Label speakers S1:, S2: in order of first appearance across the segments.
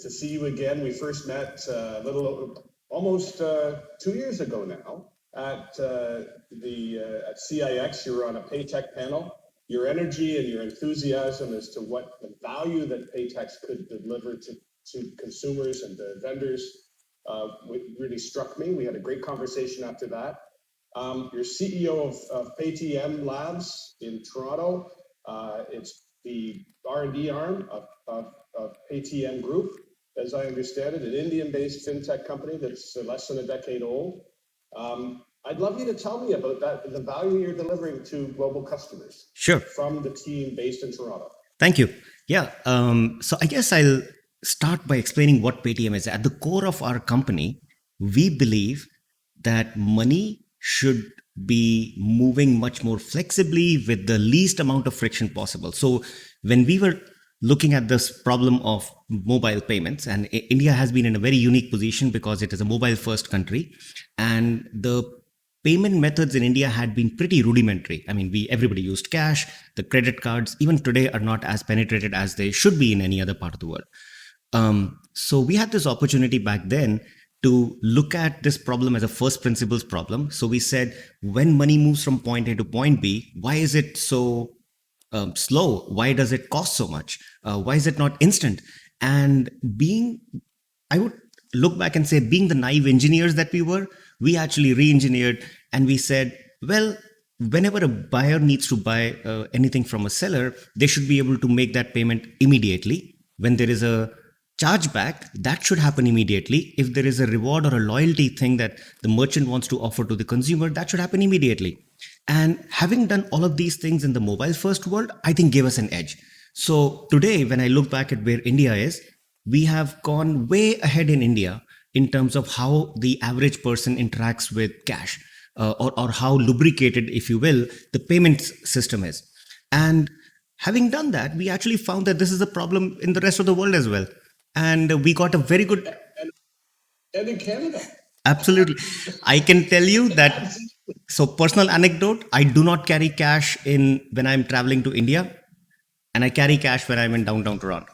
S1: to see you again. We first met almost 2 years ago now at CIX. You were on a Paytech panel. Your energy and your enthusiasm as to what the value that Paytech could deliver to consumers and the vendors really struck me. We had a great conversation after that. You're CEO of Paytm Labs in Toronto. It's the R&D arm of Paytm Group, as I understand it, an Indian-based fintech company that's less than a decade old. I'd love you to tell me about that, the value you're delivering to global customers.
S2: Sure.
S1: From the team based in Toronto.
S2: Thank you. Yeah. So I guess I'll start by explaining what Paytm is. At the core of our company, we believe that money should be moving much more flexibly with the least amount of friction possible. So when we were looking at this problem of mobile payments, and India has been in a very unique position because it is a mobile first country, and the payment methods in India had been pretty rudimentary. I mean, everybody used cash. The credit cards, even today, are not as penetrated as they should be in any other part of the world. So we had this opportunity back then to look at this problem as a first principles problem. So we said, when money moves from point A to point B, why is it so slow? Why does it cost so much? Why is it not instant? And I would look back and say, being the naive engineers that we actually re-engineered, and we said, well, whenever a buyer needs to buy anything from a seller, they should be able to make that payment immediately. When there is a chargeback, that should happen immediately. If there is a reward or a loyalty thing that the merchant wants to offer to the consumer, that should happen immediately. And having done all of these things in the mobile first world, I think gave us an edge. So today, when I look back at where India is, we have gone way ahead in India in terms of how the average person interacts with cash, or how lubricated, if you will, the payment system is. And having done that, we actually found that this is a problem in the rest of the world as well. And we got a very good...
S1: And in Canada.
S2: Absolutely. I can tell you that, so personal anecdote, I do not carry cash when I'm traveling to India, and I carry cash when I'm in downtown Toronto.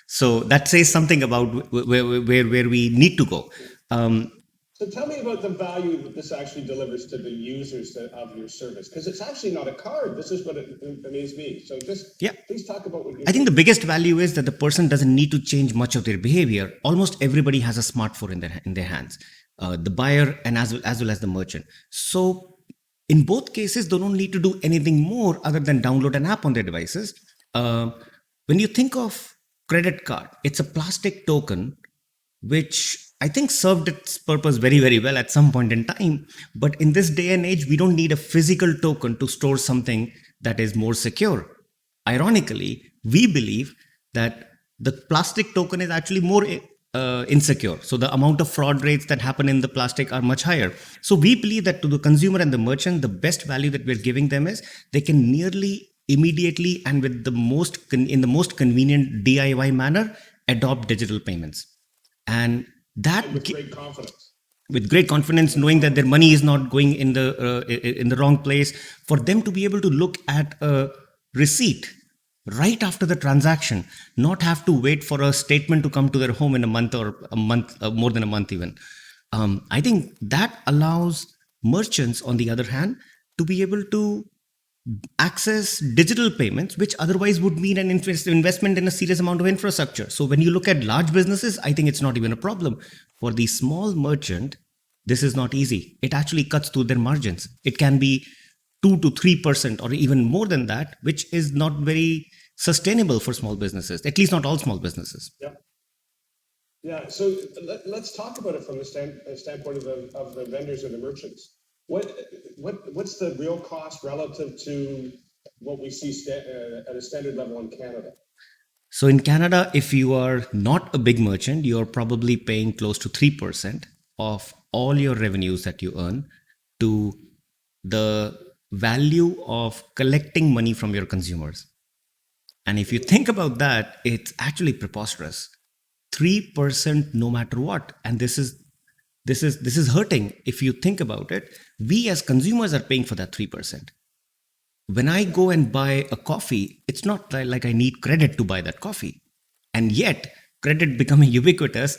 S2: So that says something about where we need to go.
S1: So tell me about the value that this actually delivers to the users of your service, because it's actually not a card. This is what it amazed me. So please talk about what you...
S2: I think the biggest value is that the person doesn't need to change much of their behavior. Almost everybody has a smartphone in their hands, the buyer and as well as the merchant. So in both cases, they don't need to do anything more other than download an app on their devices. When you think of credit card, it's a plastic token, which I think served its purpose very, very well at some point in time. But in this day and age, we don't need a physical token to store something that is more secure. Ironically, we believe that the plastic token is actually more insecure. So the amount of fraud rates that happen in the plastic are much higher. So we believe that to the consumer and the merchant, the best value that we're giving them is they can nearly immediately and with in the most convenient DIY manner adopt digital payments. And that
S1: with great confidence.
S2: With great confidence, knowing that their money is not going in the wrong place, for them to be able to look at a receipt right after the transaction, not have to wait for a statement to come to their home in a month or more than a month even. I think that allows merchants, on the other hand, to be able to access digital payments, which otherwise would mean an investment in a serious amount of infrastructure. So when you look at large businesses, I think it's not even a problem. For the small merchant, this is not easy. It actually cuts through their margins. It can be 2 to 3% or even more than that, which is not very sustainable for small businesses, at least not all small businesses.
S1: Yeah. So let's talk about it from the standpoint of the vendors and the merchants. What's the real cost relative to what we see at a standard level in Canada?
S2: So in Canada, if you are not a big merchant, you're probably paying close to 3% of all your revenues that you earn to the value of collecting money from your consumers. And if you think about that, it's actually preposterous. 3% no matter what. And this is hurting. If you think about it, we as consumers are paying for that 3%. When I go and buy a coffee, it's not like I need credit to buy that coffee. And yet credit becoming ubiquitous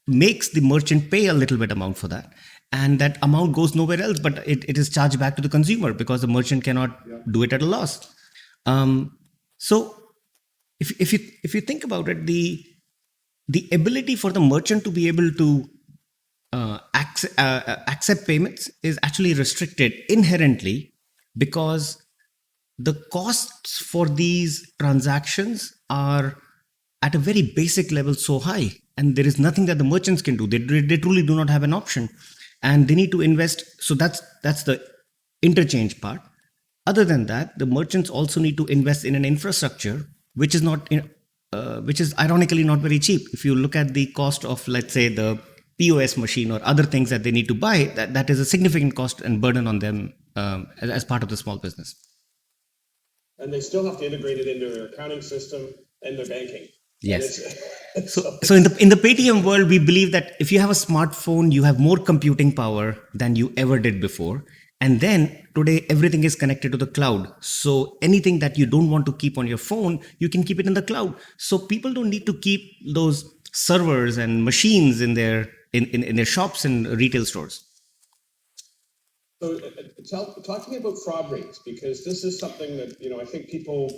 S2: makes the merchant pay a little bit amount for that, and that amount goes nowhere else, but it is charged back to the consumer because the merchant cannot do it at a loss. So if you think about it, the ability for the merchant to be able to accept payments is actually restricted inherently, because the costs for these transactions are at a very basic level so high, and there is nothing that the merchants can do. They truly do not have an option, and they need to invest. So that's the interchange part. Other than that, the merchants also need to invest in an infrastructure which is not which is ironically not very cheap. If you look at the cost of, let's say, the POS machine or other things that they need to buy, that is a significant cost and burden on them as part of the small business.
S1: And they still have to integrate it into their accounting system and their banking.
S2: Yes. So in the Paytm world, we believe that if you have a smartphone, you have more computing power than you ever did before. And then today, everything is connected to the cloud. So anything that you don't want to keep on your phone, you can keep it in the cloud. So people don't need to keep those servers and machines in their shops and retail stores.
S1: So talk to me about fraud rates, because this is something that, I think people,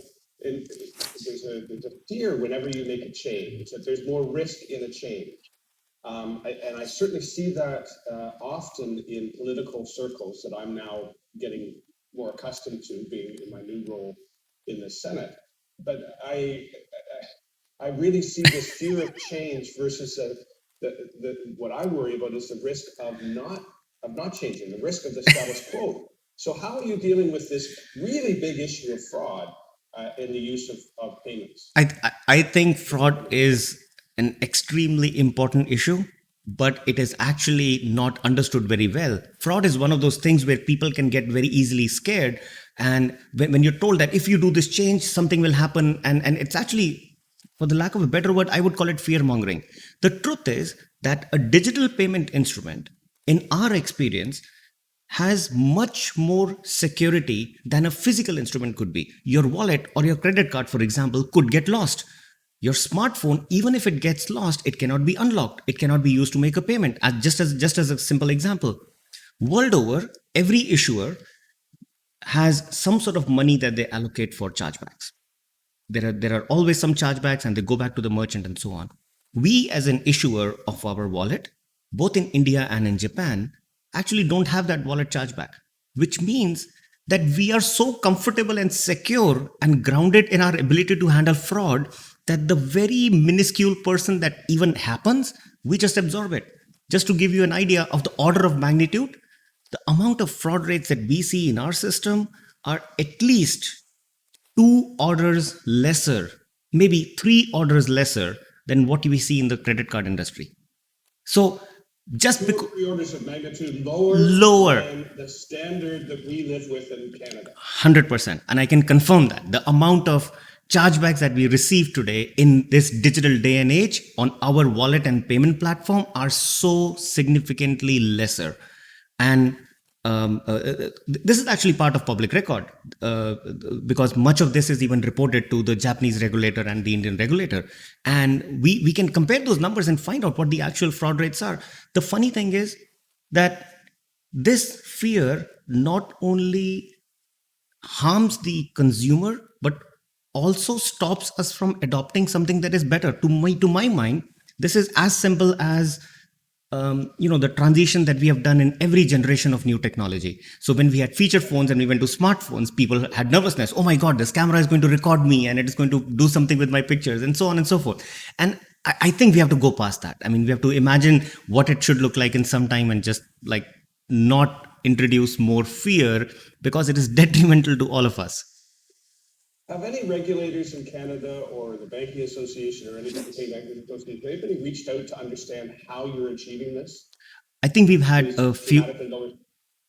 S1: there's a fear whenever you make a change, that there's more risk in a change. And I certainly see that often in political circles that I'm now getting more accustomed to, being in my new role in the Senate. But I really see this fear of change versus what I worry about is the risk of not changing, the risk of the status quo. So how are you dealing with this really big issue of fraud in the use of payments?
S2: I think fraud is an extremely important issue, but it is actually not understood very well. Fraud is one of those things where people can get very easily scared. And when you're told that if you do this change, something will happen, and it's actually, for the lack of a better word, I would call it fear mongering. The truth is that a digital payment instrument, in our experience, has much more security than a physical instrument could be. Your wallet or your credit card, for example, could get lost. Your smartphone, even if it gets lost, it cannot be unlocked. It cannot be used to make a payment. Just as a simple example, world over, every issuer has some sort of money that they allocate for chargebacks. There are always some chargebacks, and they go back to the merchant and so on. We, as an issuer of our wallet, both in India and in Japan, actually don't have that wallet chargeback, which means that we are so comfortable and secure and grounded in our ability to handle fraud that the very minuscule person that even happens, we just absorb it. Just to give you an idea of the order of magnitude, the amount of fraud rates that we see in our system are at least 2 orders lesser, maybe 3 orders lesser than what we see in the credit card industry. So just because
S1: 3 orders of magnitude lower than the standard that we live with in Canada.
S2: 100%. And I can confirm that the amount of chargebacks that we receive today in this digital day and age on our wallet and payment platform are so significantly lesser. And this is actually part of public record, because much of this is even reported to the Japanese regulator and the Indian regulator. And we can compare those numbers and find out what the actual fraud rates are. The funny thing is that this fear not only harms the consumer, but also stops us from adopting something that is better. To my mind, this is as simple as the transition that we have done in every generation of new technology. So when we had feature phones and we went to smartphones, people had nervousness. Oh my God, this camera is going to record me and it is going to do something with my pictures, and so on and so forth. And I think we have to go past that. I mean, we have to imagine what it should look like in some time and just like not introduce more fear, because it is detrimental to all of us.
S1: Have any regulators in Canada or the Banking Association or any banking association, anybody reached out to understand how you're achieving this?
S2: I think we've had a few.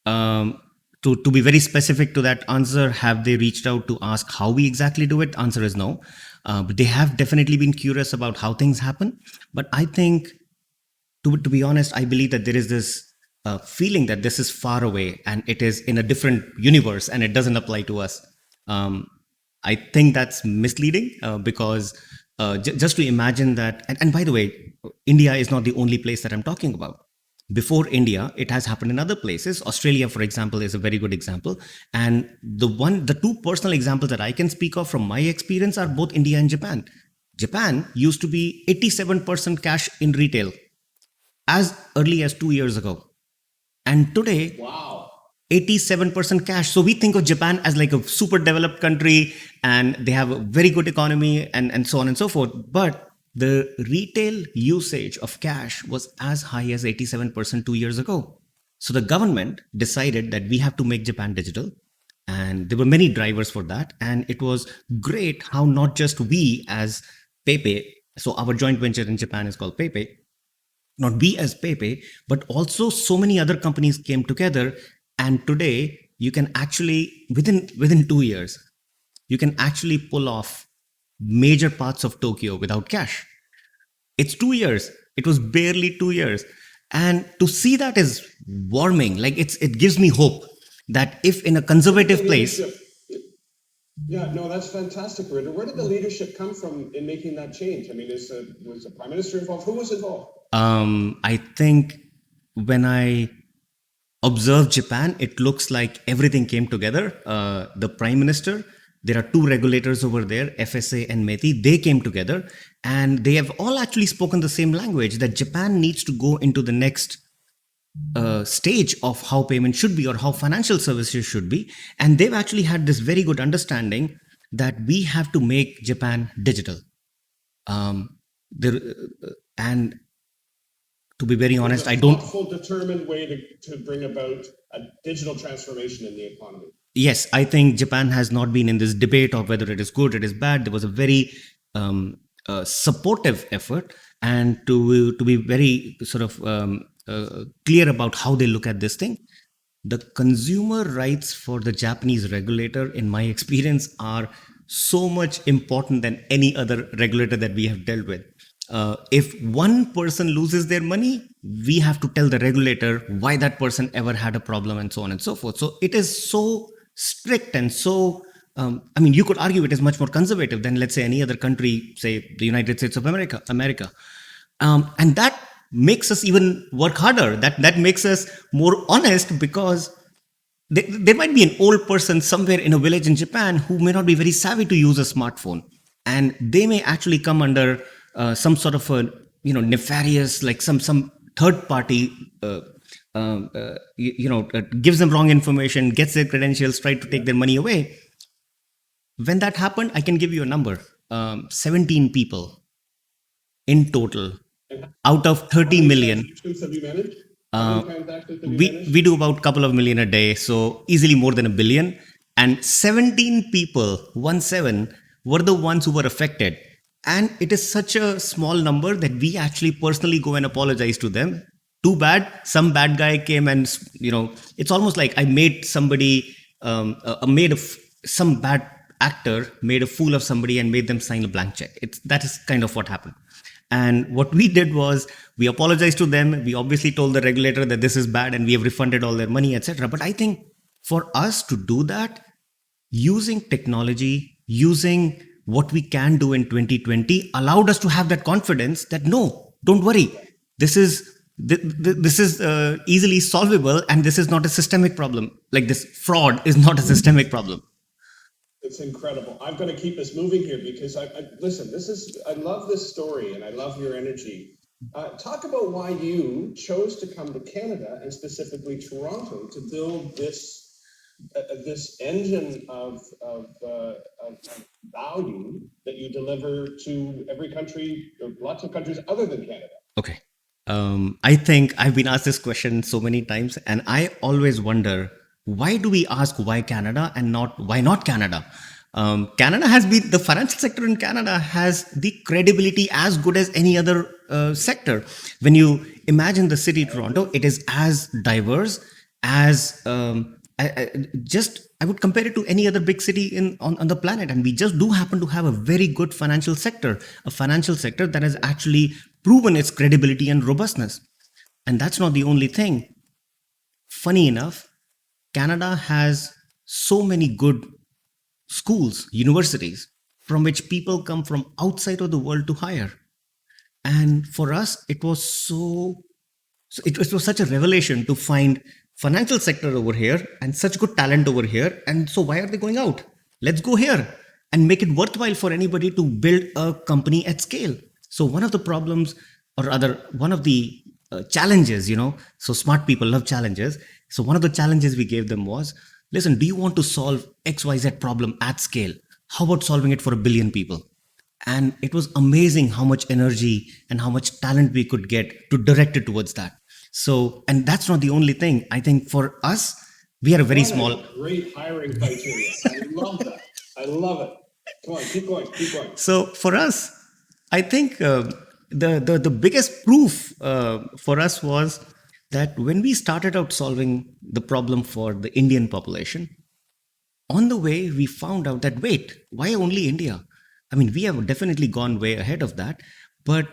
S2: To be very specific to that answer, have they reached out to ask how we exactly do it? Answer is no. But they have definitely been curious about how things happen. But I think, to be honest, I believe that there is this feeling that this is far away and it is in a different universe and it doesn't apply to us. I think that's misleading, because Just to imagine that, and by the way, India is not the only place that I'm talking about. Before India, it has happened in other places. Australia, for example, is a very good example. And the two personal examples that I can speak of from my experience are both India and Japan. Japan used to be 87% cash in retail as early as 2 years ago. And today,
S1: Wow.
S2: 87% cash. So we think of Japan as like a super developed country and they have a very good economy and so on and so forth. But the retail usage of cash was as high as 87% 2 years ago. So the government decided that we have to make Japan digital. And there were many drivers for that. And it was great how not just we as PayPay, so our joint venture in Japan is called PayPay, not we as Pepe, but also so many other companies came together. And today you can actually, within 2 years, you can actually pull off major parts of Tokyo without cash. It's 2 years. It was barely 2 years. And to see that is warming. Like it gives me hope that if in a conservative place.
S1: Yeah, no, that's fantastic, Harinder. Where did the leadership come from in making that change? I mean, was the prime minister involved? Who was involved?
S2: I think when I observe Japan, it looks like everything came together. The prime minister, there are two regulators over there, FSA and METI, they came together and they have all actually spoken the same language that Japan needs to go into the next stage of how payment should be or how financial services should be. And they've actually had this very good understanding that we have to make Japan digital. There, and to be very honest, I don't.
S1: Thoughtful, determined way to bring about a digital transformation in the economy.
S2: Yes, I think Japan has not been in this debate of whether it is good, it is bad. There was a very supportive effort, and to be very sort of clear about how they look at this thing. The consumer rights for the Japanese regulator, in my experience, are so much important than any other regulator that we have dealt with. If one person loses their money, we have to tell the regulator why that person ever had a problem and so on and so forth. So it is so strict and so, I mean, you could argue it is much more conservative than, let's say, any other country, say the United States of America. And that makes us even work harder. That makes us more honest because there might be an old person somewhere in a village in Japan who may not be very savvy to use a smartphone, and they may actually come under some sort of a nefarious, like some third party gives them wrong information, gets their credentials, try to take their money away. When that happened, I can give you a number: 17 people in total out of 30 million.
S1: Have you managed?
S2: We do about a couple of million a day, so easily more than a billion. And 17 people, 17, were the ones who were affected. And it is such a small number that we actually personally go and apologize to them. Too bad, some bad guy came and, it's almost like I made somebody, some bad actor made a fool of somebody and made them sign a blank check. That is kind of what happened. And what we did was we apologized to them. We obviously told the regulator that this is bad and we have refunded all their money, etc. But I think for us to do that, using technology, using what we can do in 2020 allowed us to have that confidence that no, don't worry. This is easily solvable and this is not a systemic problem. Like this fraud is not a systemic problem.
S1: It's incredible. I'm going to keep us moving here because listen, I love this story and I love your energy. Talk about why you chose to come to Canada and specifically Toronto to build this engine of value that you deliver to every country, or lots of countries other than Canada.
S2: Okay. I think I've been asked this question so many times, and I always wonder, why do we ask why Canada and not why not Canada? Canada has been, the financial sector in Canada has the credibility as good as any other sector. When you imagine the city Toronto, it is as diverse as I would compare it to any other big city on the planet, and we just do happen to have a very good financial sector, a financial sector that has actually proven its credibility and robustness. And that's not the only thing. Funny enough, Canada has so many good schools, universities. from which people come from outside of the world to hire. And for us, it was it was such a revelation to find financial sector over here and such good talent over here. And so why are they going out? Let's go here and make it worthwhile for anybody to build a company at scale. So one of the problems, or rather one of the challenges, so smart people love challenges. So one of the challenges we gave them was, listen, do you want to solve XYZ problem at scale? How about solving it for 1 billion people? And it was amazing how much energy and how much talent we could get to direct it towards that. So, and that's not the only thing. I think for us, we are a very
S1: What a
S2: small.
S1: great hiring criteria. I love that. I love it. Come on, keep going, keep going.
S2: So for us, I think the biggest proof for us was that when we started out solving the problem for the Indian population, on the way we found out that, wait, why only India? I mean, we have definitely gone way ahead of that, but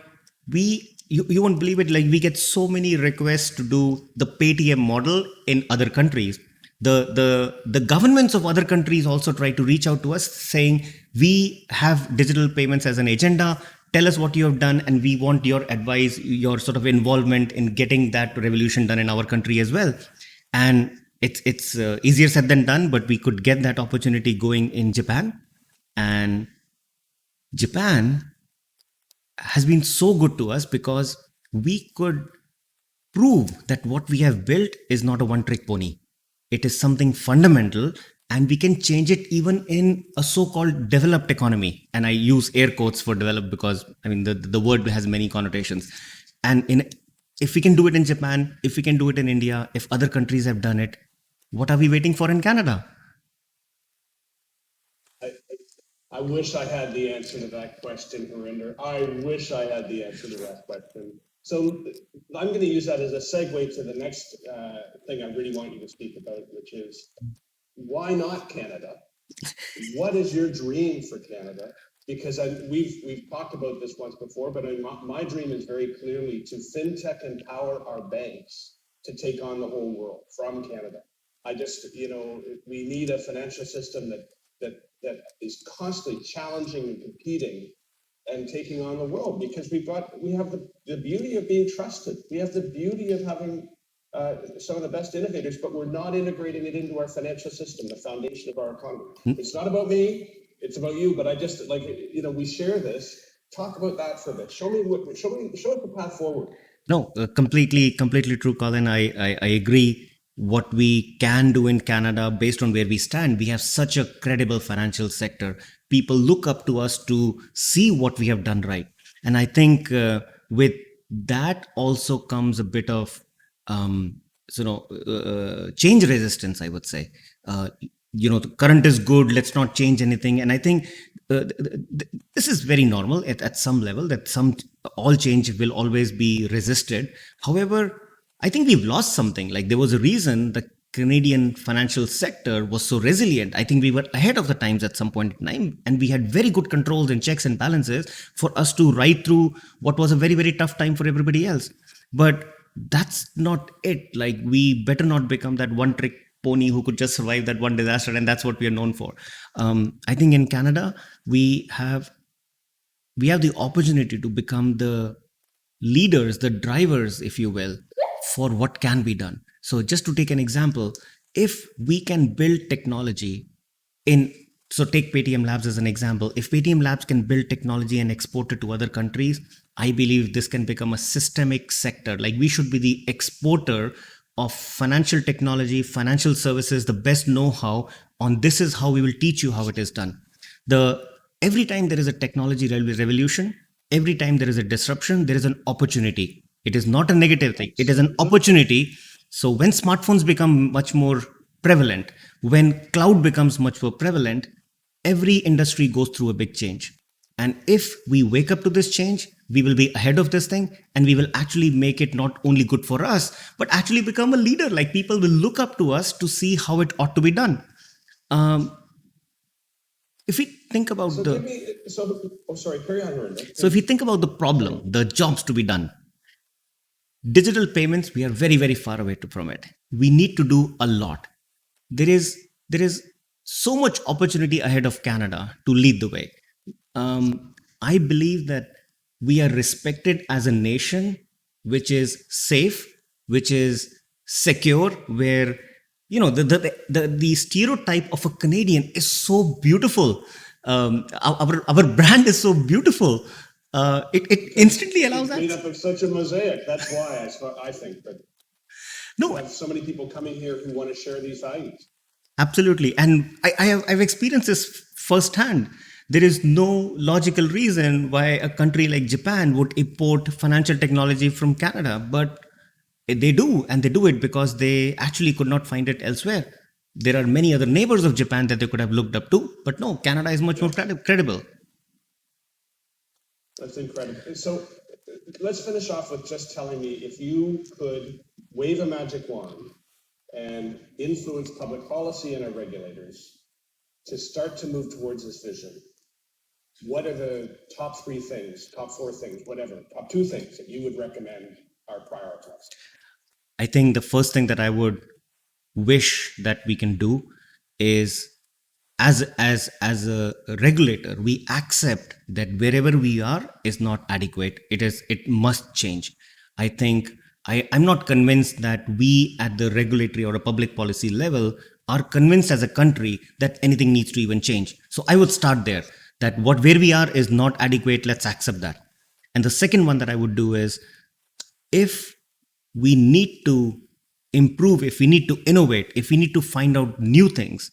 S2: you won't believe it, like we get so many requests to do the Paytm model in other countries. The governments of other countries also try to reach out to us saying, we have digital payments as an agenda, tell us what you have done, and we want your advice, your sort of involvement in getting that revolution done in our country as well. And it's easier said than done, but we could get that opportunity going in Japan. And Japan has been so good to us because we could prove that what we have built is not a one trick pony. It is something fundamental, and we can change it even in a so-called developed economy. And I use air quotes for developed because I mean the word has many connotations. And if we can do it in Japan, if we can do it in India, if other countries have done it, what are we waiting for in Canada?
S1: I wish I had the answer to that question, Harinder. I wish I had the answer to that question. So I'm going to use that as a segue to the next thing I really want you to speak about, which is why not Canada? What is your dream for Canada? Because we've talked about this once before, but my dream is very clearly to fintech empower our banks to take on the whole world from Canada. I just, we need a financial system that is constantly challenging and competing and taking on the world, because we have the beauty of being trusted. We have the beauty of having some of the best innovators, but we're not integrating it into our financial system, the foundation of our economy. It's not about me, it's about you, but I just we share this. Talk about that for a bit. Show us the path forward.
S2: No, completely true, Colin. I agree. What we can do in Canada based on where we stand, we have such a credible financial sector. People look up to us to see what we have done right. And I think with that also comes a bit of change resistance, I would say. The current is good, let's not change anything. And I think this is very normal at some level, that all change will always be resisted. However, I think we've lost something. Like, there was a reason the Canadian financial sector was so resilient. I think we were ahead of the times at some point in time, and we had very good controls and checks and balances for us to ride through what was a very, very tough time for everybody else. But that's not it. Like, we better not become that one trick pony who could just survive that one disaster, and that's what we are known for. I think in Canada, we have the opportunity to become the leaders, the drivers, if you will, for what can be done. So just to take an example, if we can build technology take Paytm Labs as an example. If Paytm Labs can build technology and export it to other countries, I believe this can become a systemic sector. Like, we should be the exporter of financial technology, financial services, the best know-how on this is how we will teach you how it is done. Every time there is a technology revolution, every time there is a disruption, there is an opportunity. It is not a negative thing. It is an opportunity. So when smartphones become much more prevalent, when cloud becomes much more prevalent, every industry goes through a big change. And if we wake up to this change, we will be ahead of this thing, and we will actually make it not only good for us, but actually become a leader. Like, people will look up to us to see how it ought to be done. If we think about
S1: carry on, Harinder.
S2: So if we think about the problem, the jobs to be done, digital payments, we are very, very far away from it. We need to do a lot. There is so much opportunity ahead of Canada to lead the way. I believe that we are respected as a nation which is safe, which is secure, where the stereotype of a Canadian is so beautiful. Our brand is so beautiful. It instantly allows
S1: It's made
S2: access.
S1: up of such a mosaic. That's why I think that you
S2: No,
S1: have so many people coming here who want to share these values.
S2: absolutely. And I've experienced this firsthand. There is no logical reason why a country like Japan would import financial technology from Canada, but they do, and they do it because they actually could not find it elsewhere. There are many other neighbors of Japan that they could have looked up to, but no, Canada is much more
S1: Yes,
S2: credible.
S1: that's incredible. So let's finish off with just telling me if you could wave a magic wand and influence public policy and our regulators to start to move towards this vision, what are the top three things, top four things, whatever, top two things that you would recommend are prioritized?
S2: I think the first thing that I would wish that we can do is, as a regulator, we accept that wherever we are is not adequate. It must change. I think I'm not convinced that we at the regulatory or a public policy level are convinced as a country that anything needs to even change. So I would start there, that what where we are is not adequate. Let's accept that. And the second one that I would do is, if we need to improve, if we need to innovate, if we need to find out new things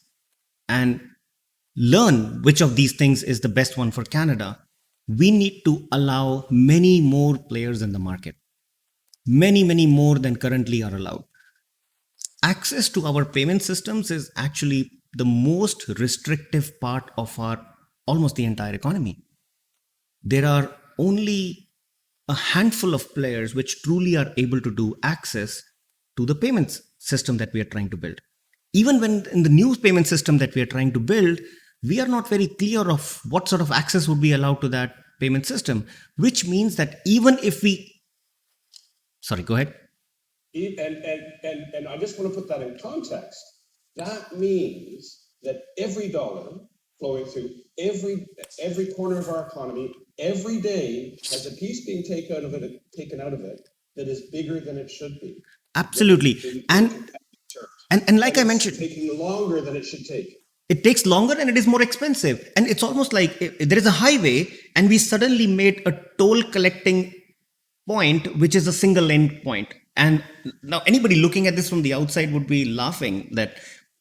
S2: and learn which of these things is the best one for Canada, we need to allow many more players in the market, many more than currently are allowed. Access to our payment systems is actually the most restrictive part of our almost the entire economy. There are only a handful of players which truly are able to do access to the payments system that we are trying to build. Even when in the new payment system that we are trying to build, we are not very clear of what sort of access would be allowed to that payment system, which means that even if we, sorry, go ahead.
S1: And I just want to put that in context. That means that every dollar flowing through every corner of our economy every day has a piece being taken out of it that is bigger than it should be.
S2: Absolutely.
S1: In competitive terms.
S2: And like
S1: And
S2: I
S1: it's
S2: mentioned,
S1: taking longer than it should take.
S2: it takes longer and it is more expensive. And it's almost like there is a highway and we suddenly made a toll collecting point which is a single lane point. And now anybody looking at this from the outside would be laughing that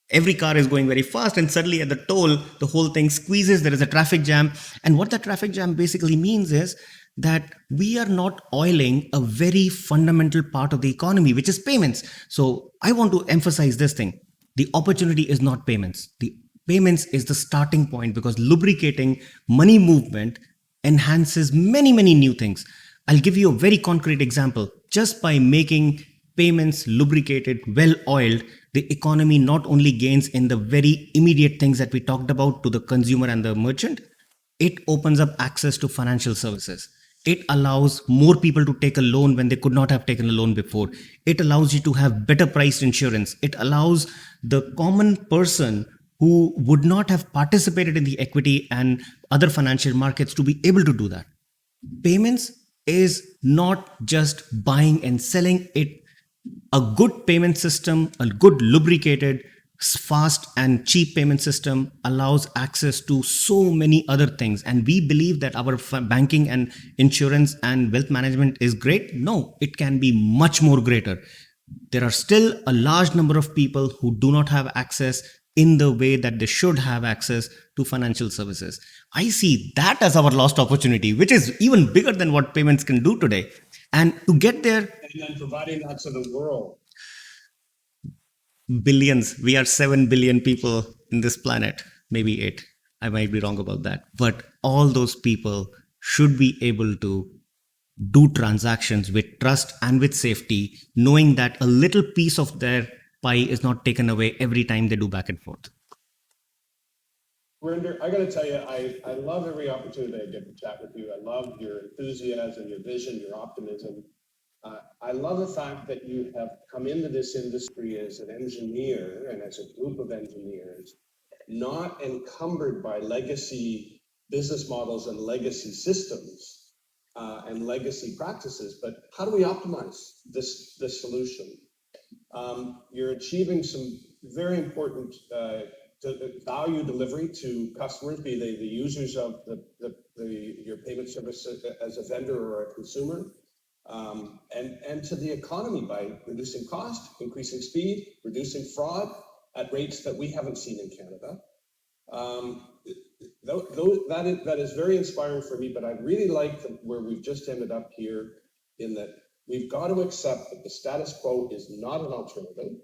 S2: every car is going very fast and suddenly at the toll the whole thing squeezes, there is a traffic jam. And what that traffic jam basically means is that we are not oiling a very fundamental part of the economy, which is payments. So I want to emphasize this thing: the opportunity is not payments. The payments is the starting point, because lubricating money movement enhances many new things. I'll give you a very concrete example. Just by making payments lubricated, well oiled, the economy not only gains in the very immediate things that we talked about to the consumer and the merchant, it opens up access to financial services. It allows more people to take a loan when they could not have taken a loan before. It allows you to have better priced insurance. It allows the common person who would not have participated in the equity and other financial markets to be able to do that. Payments is not just buying and selling it. A good payment system, a good lubricated, fast and cheap payment system allows access to so many other things. And we believe that our banking and insurance and wealth management is great. No, it can be much more greater. There are still a large number of people who do not have access in the way that they should have access to financial services. I see that as our lost opportunity, which is even bigger than what payments can do today. And to get there,
S1: And then providing that to the world.
S2: billions, we are 7 billion people in this planet, maybe 8. I might be wrong about that. But all those people should be able to do transactions with trust and with safety, knowing that a little piece of their pie is not taken away every time they do back and forth.
S1: Harinder, I got to tell you, I love every opportunity I get to chat with you. I love your enthusiasm, your vision, your optimism. I love the fact that you have come into this industry as an engineer and as a group of engineers, not encumbered by legacy business models and legacy systems and legacy practices, but how do we optimize this solution? You're achieving some very important value delivery to customers, be they the users of your payment service as a vendor or a consumer, and to the economy by reducing cost, increasing speed, reducing fraud at rates that we haven't seen in Canada. That is very inspiring for me, but I really like where we've just ended up here, in that we've got to accept that the status quo is not an alternative.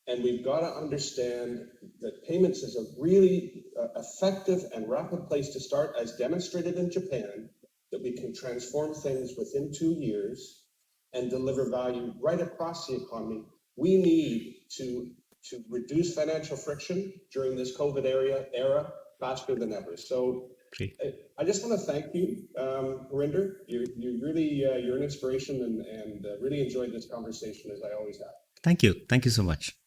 S1: And we've got to understand that payments is a really effective and rapid place to start, as demonstrated in Japan, that we can transform things within 2 years and deliver value right across the economy. We need to reduce financial friction during this COVID era faster than ever. So I just want to thank you, Harinder. You really, you're an inspiration, and really enjoyed this conversation, as I always have.
S2: Thank you. Thank you so much.